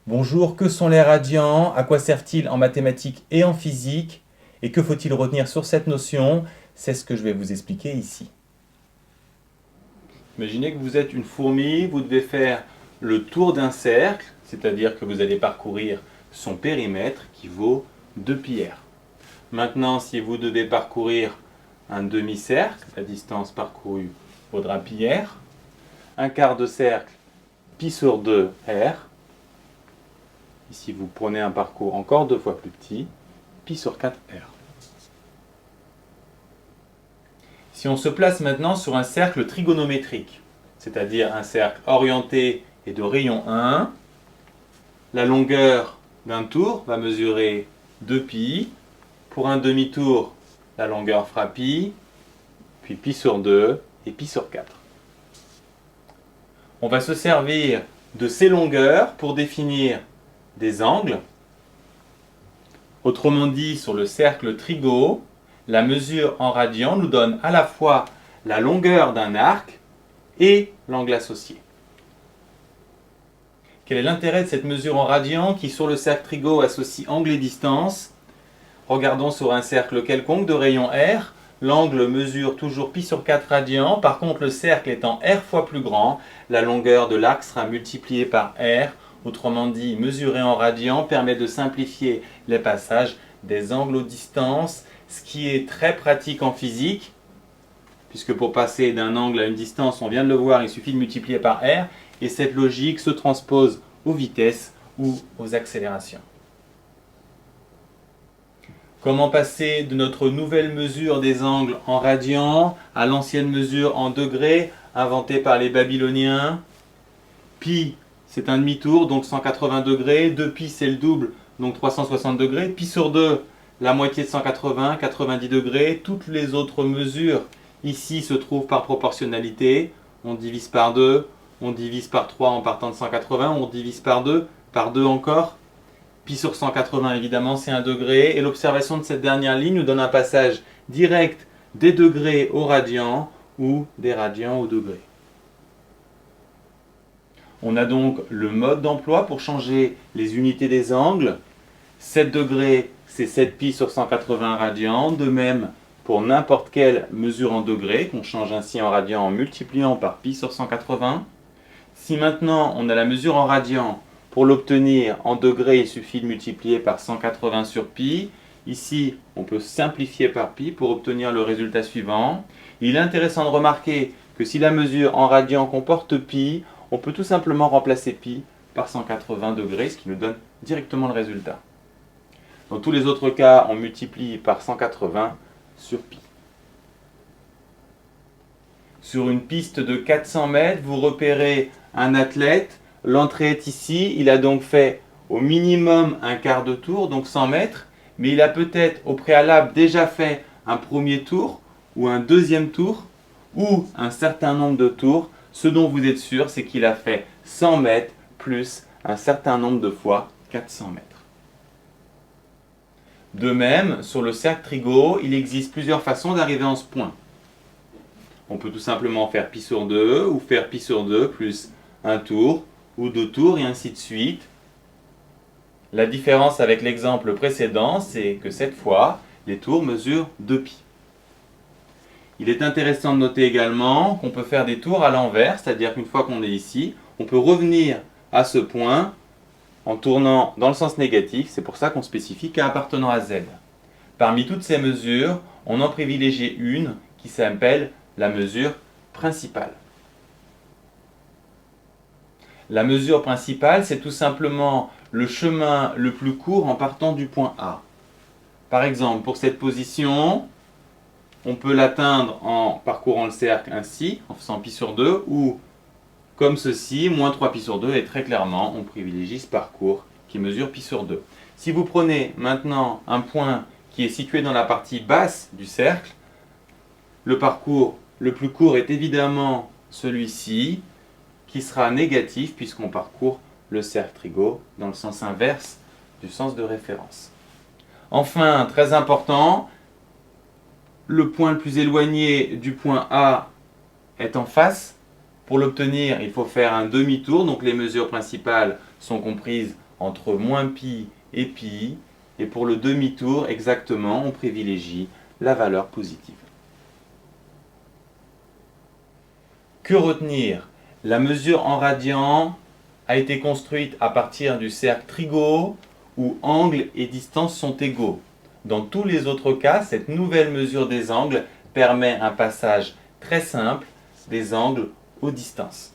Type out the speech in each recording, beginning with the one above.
Bonjour, que sont les radians? À quoi servent-ils en mathématiques et en physique? Et que faut-il retenir sur cette notion? C'est ce que je vais vous expliquer ici. Imaginez que vous êtes une fourmi, vous devez faire le tour d'un cercle, c'est-à-dire que vous allez parcourir son périmètre qui vaut 2πr. Maintenant, si vous devez parcourir un demi-cercle, la distance parcourue vaudra πr. Un quart de cercle, pi sur 2r. Ici, vous prenez un parcours encore 2 fois plus petit, pi sur 4r. Si on se place maintenant sur un cercle trigonométrique, c'est-à-dire un cercle orienté et de rayon 1, la longueur d'un tour va mesurer 2π. Pour un demi-tour, la longueur fera π, puis π sur 2 et π sur 4. On va se servir de ces longueurs pour définir des angles. Autrement dit, sur le cercle trigo, la mesure en radians nous donne à la fois la longueur d'un arc et l'angle associé. Quel est l'intérêt de cette mesure en radians qui, sur le cercle trigo, associe angle et distance? Regardons sur un cercle quelconque de rayon r, l'angle mesure toujours π sur 4 radians. Par contre, le cercle étant r fois plus grand, la longueur de l'arc sera multipliée par r. Autrement dit, mesurer en radians permet de simplifier les passages des angles aux distances, ce qui est très pratique en physique, puisque pour passer d'un angle à une distance, on vient de le voir, il suffit de multiplier par r, et cette logique se transpose aux vitesses ou aux accélérations. Comment passer de notre nouvelle mesure des angles en radians à l'ancienne mesure en degrés inventée par les Babyloniens? Pi, c'est un demi-tour, donc 180 degrés. 2π, c'est le double, donc 360 degrés. Pi sur 2, la moitié de 180, 90 degrés. Toutes les autres mesures ici se trouvent par proportionnalité. On divise par 2, on divise par 3 en partant de 180, on divise par 2 encore. Pi sur 180, évidemment, c'est 1 degré. Et l'observation de cette dernière ligne nous donne un passage direct des degrés au radian ou des radians au degré. On a donc le mode d'emploi pour changer les unités des angles. 7 degrés, c'est 7π sur 180 radians. De même pour n'importe quelle mesure en degrés, qu'on change ainsi en radians en multipliant par π sur 180. Si maintenant on a la mesure en radians, pour l'obtenir en degrés, il suffit de multiplier par 180 sur π. Ici, on peut simplifier par π pour obtenir le résultat suivant. Il est intéressant de remarquer que si la mesure en radians comporte π, on peut tout simplement remplacer π par 180 degrés, ce qui nous donne directement le résultat. Dans tous les autres cas, on multiplie par 180 sur π. Sur une piste de 400 mètres, vous repérez un athlète. L'entrée est ici. Il a donc fait au minimum un quart de tour, donc 100 mètres. Mais il a peut-être au préalable déjà fait un premier tour ou un deuxième tour ou un certain nombre de tours. Ce dont vous êtes sûr, c'est qu'il a fait 100 mètres plus un certain nombre de fois 400 mètres. De même, sur le cercle trigo, il existe plusieurs façons d'arriver en ce point. On peut tout simplement faire π sur 2 ou faire π sur 2 plus un tour ou 2 tours et ainsi de suite. La différence avec l'exemple précédent, c'est que cette fois, les tours mesurent 2π. Il est intéressant de noter également qu'on peut faire des tours à l'envers, c'est-à-dire qu'une fois qu'on est ici, on peut revenir à ce point en tournant dans le sens négatif. C'est pour ça qu'on spécifie K appartenant à Z. Parmi toutes ces mesures, on en privilégie une qui s'appelle la mesure principale. La mesure principale, c'est tout simplement le chemin le plus court en partant du point A. Par exemple, pour cette position, on peut l'atteindre en parcourant le cercle ainsi, en faisant π sur 2, ou comme ceci, moins 3π sur 2, et très clairement, on privilégie ce parcours qui mesure π sur 2. Si vous prenez maintenant un point qui est situé dans la partie basse du cercle, le parcours le plus court est évidemment celui-ci, qui sera négatif puisqu'on parcourt le cercle trigo dans le sens inverse du sens de référence. Enfin, très important, le point le plus éloigné du point A est en face. Pour l'obtenir, il faut faire un demi-tour, donc les mesures principales sont comprises entre moins pi et pi, et pour le demi-tour, exactement, on privilégie la valeur positive. Que retenir? La mesure en radians a été construite à partir du cercle trigo où angle et distance sont égaux. Dans tous les autres cas, cette nouvelle mesure des angles permet un passage très simple des angles aux distances.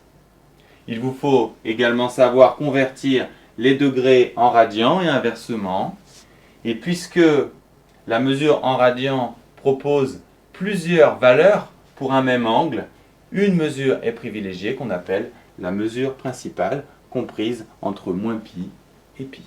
Il vous faut également savoir convertir les degrés en radians et inversement. Et puisque la mesure en radians propose plusieurs valeurs pour un même angle, une mesure est privilégiée qu'on appelle la mesure principale, comprise entre moins pi et pi.